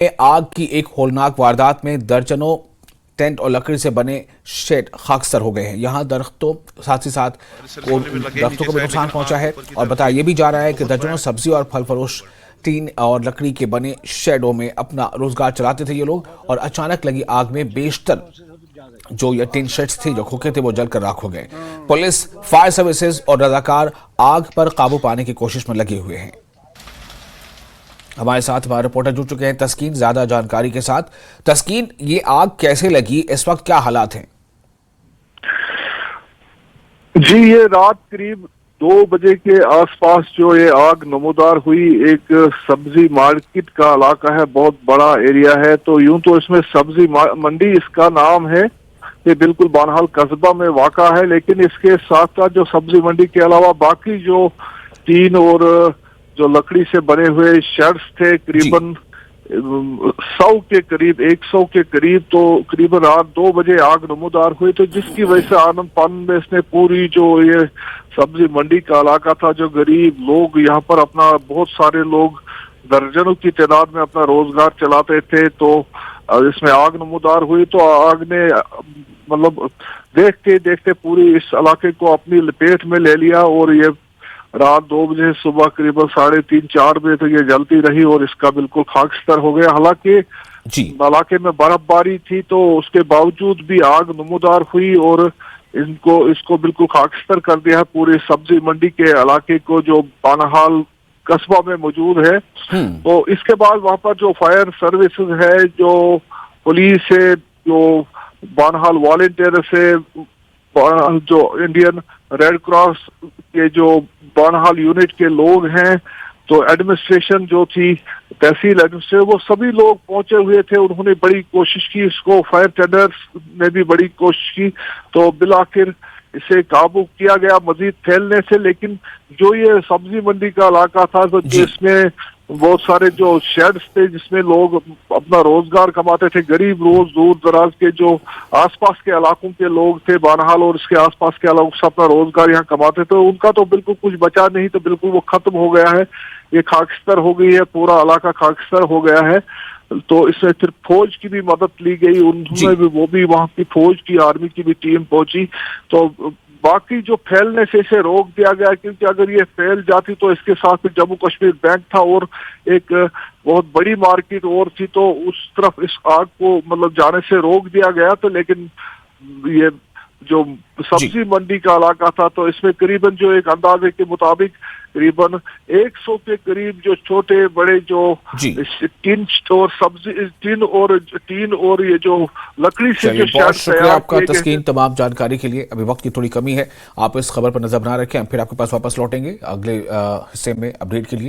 आग की एक होलनाक वारदात में दर्जनों टेंट और लकड़ी से बने शेड खाकसर हो गए हैं। यहाँ दरख्तों साथ ही साथ दरख्तों को भी नुकसान पहुंचा है और बताया यह भी जा रहा है कि दर्जनों सब्जी और फल फरोश टीन और लकड़ी के बने शेडों में अपना रोजगार चलाते थे ये लोग, और अचानक लगी आग में बेशतर जो ये टीन शेड्स थे जो खोखे थे वो जलकर राख हो गए। पुलिस, फायर सर्विसेज और रजाकार आग पर काबू पाने की कोशिश में लगे हुए हैं। हमारे साथ हमारे रिपोर्टर जुड़ चुके हैं तस्कीन ज्यादा जानकारी के साथ। तस्कीन, ये आग कैसे लगी, इस वक्त क्या हालात हैं? जी, ये रात करीब 2 बजे के आसपास जो ये आग नमूदार हुई। एक सब्जी मार्केट का इलाका है, बहुत बड़ा एरिया है, तो यूं तो इसमें सब्जी मंडी इसका नाम है, ये बिल्कुल बानहाल कस्बा में वाक़ा है, लेकिन इसके साथ साथ जो सब्जी मंडी के अलावा बाकी जो टीन और जो लकड़ी से बने हुए शेड्स थे करीबन 100 के करीब, तो करीबन रात 2 बजे आग नमूदार हुई, तो जिसकी वजह से आनंद पानंद में इसने पूरी जो ये सब्जी मंडी का इलाका था, जो गरीब लोग यहाँ पर अपना बहुत सारे लोग दर्जनों की तादाद में अपना रोजगार चलाते थे, तो इसमें आग नमूदार हुई। तो आग ने मतलब देखते देखते पूरी इस इलाके को अपनी लपेट में ले लिया और ये रात 2 बजे सुबह करीबन 3:30-4 बजे तक ये जलती रही और इसका बिल्कुल खाकस्तर हो गया। हालांकि इलाके में बर्फबारी थी, तो उसके बावजूद भी आग नमूदार हुई और इसको बिल्कुल खाकस्तर कर दिया पूरे सब्जी मंडी के इलाके को, जो बानहाल कस्बा में मौजूद है। तो इसके बाद वहां पर जो फायर सर्विसेज है, जो पुलिस है, जो बानहाल वॉलंटियर से, जो इंडियन रेड क्रॉस के जो बानहाल यूनिट के लोग हैं, तो एडमिनिस्ट्रेशन जो थी, तहसील एडमिनिस्ट्रेशन, वो सभी लोग पहुंचे हुए थे। उन्होंने बड़ी कोशिश की, इसको फायर टेंडर्स ने भी बड़ी कोशिश की, तो बिलाखिर इसे काबू किया गया मजीद फैलने से। लेकिन जो ये सब्जी मंडी का इलाका था, तो जिसमें बहुत सारे जो शेड्स थे जिसमें लोग अपना रोजगार कमाते थे, गरीब रोज दूर दराज के जो आसपास के इलाकों के लोग थे, बानहाल और इसके आसपास के इलाकों से अपना रोजगार यहाँ कमाते थे, उनका तो बिल्कुल कुछ बचा नहीं, तो बिल्कुल वो खत्म हो गया है। ये खाकस्तर हो गई है, पूरा इलाका खाकस्तर हो गया है। तो इसमें फिर फौज की भी मदद ली गई, उन्होंने भी, वो भी वहाँ की फौज की, आर्मी की भी टीम पहुंची, तो बाकी जो फैलने से इसे रोक दिया गया, क्योंकि अगर ये फैल जाती तो इसके साथ जम्मू कश्मीर बैंक था और एक बहुत बड़ी मार्केट और थी, तो उस तरफ इस आग को मतलब जाने से रोक दिया गया। तो लेकिन ये जो सब्जी मंडी का इलाका था, तो इसमें करीबन जो एक अंदाजे के मुताबिक करीबन 100 के करीब जो छोटे बड़े जो टीन और सब्जी टीन और ये जो लकड़ी से जो बहुत शुक्रिया आपका तस्कीन तमाम जानकारी के लिए। अभी वक्त की थोड़ी कमी है, आप इस खबर पर नजर बना रखें, हम फिर आपके पास वापस लौटेंगे अगले हिस्से में अपडेट के लिए।